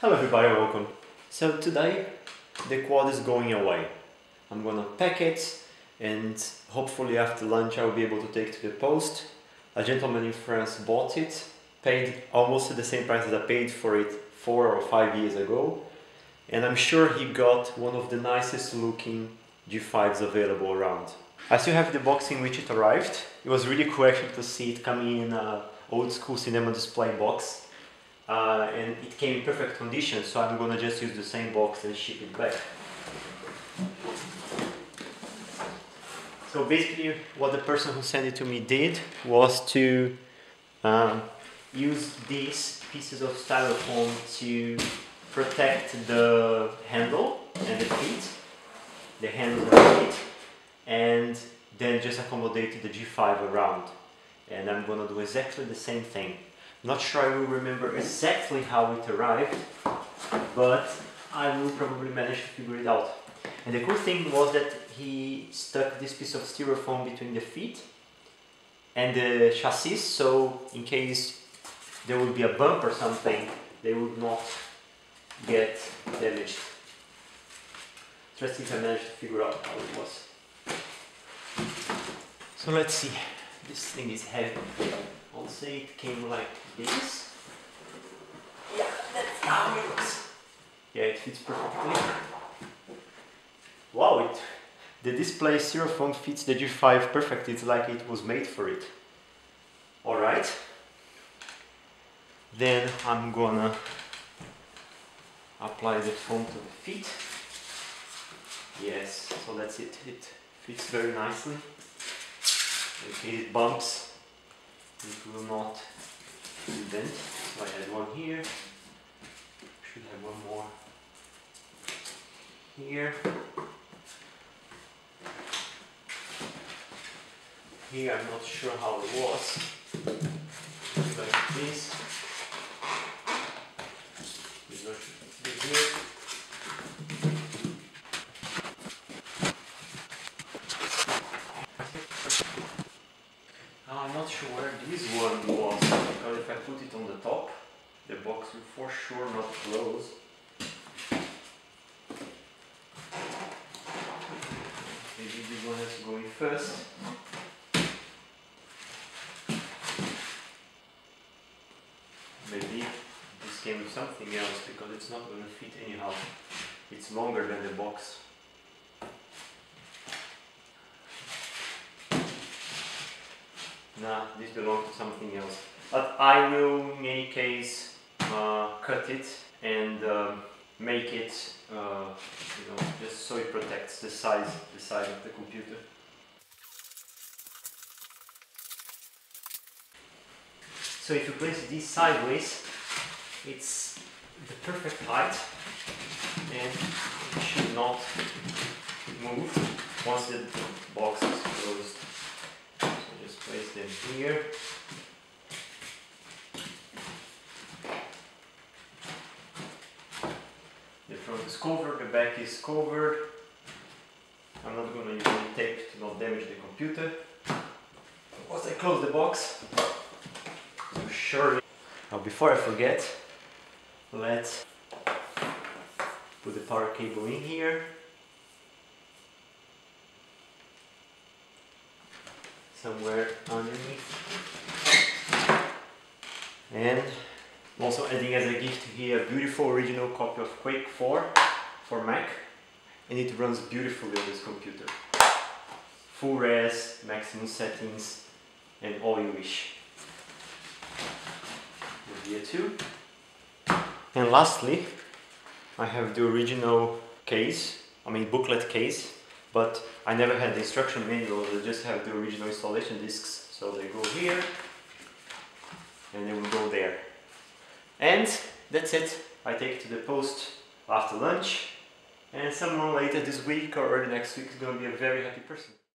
Hello everybody, welcome. So today the quad is going away. I'm gonna pack it and hopefully after lunch I'll be able to take it to the post. A gentleman in France bought it, paid almost the same price as I paid for it 4 or 5 years ago, and I'm sure he got one of the nicest looking G5s available around. I still have the box in which it arrived. It was really cool actually to see it coming in an old school cinema display box. And it came in perfect condition, so I'm gonna just use the same box and ship it back. So basically what the person who sent it to me did was to use these pieces of styrofoam to protect the handle and the feet, the handle and the feet, and then just accommodate the G5 around. And I'm gonna do exactly the same thing. Not sure I will remember exactly how it arrived, but I will probably manage to figure it out. And the cool thing was that he stuck this piece of styrofoam between the feet and the chassis, so in case there would be a bump or something, they would not get damaged. Interesting, I managed to figure out how it was. So let's see. This thing is heavy. I'll say it came like this. Yeah, that's how it looks. Yeah, it fits perfectly. Wow, the display styrofoam fits the G5 perfectly. It's like it was made for it. Alright. Then I'm gonna apply the foam to the feet. Yes, so that's it. It fits very nicely. In case it bumps, it will not dent. So I had one here. Should have one more here. Here I'm not sure how it was. Like this. This one should be here. I'm not sure where this one was, because if I put it on the top, the box will for sure not close. Maybe this one has to go in first. Maybe this came with something else, because it's not going to fit anyhow. It's longer than the box. Nah, this belongs to something else. But I will, in any case, cut it and make it, just so it protects the size of the computer. So if you place this sideways, it's the perfect height and it should not move once the box is closed. Just place them here. The front is covered, the back is covered. I'm not going to use any tape to not damage the computer. Once I close the box, so surely. Now before I forget, let's put the power cable in here. Somewhere underneath. And I'm also adding as a gift here a beautiful original copy of Quake 4 for Mac, and it runs beautifully on this computer. Full res, maximum settings, and all you wish. Here too. And lastly, I have the original case, booklet case. But I never had the instruction manual, I just have the original installation discs. So they go here, and they will go there. And that's it. I take it to the post after lunch, and someone later this week or early next week is going to be a very happy person.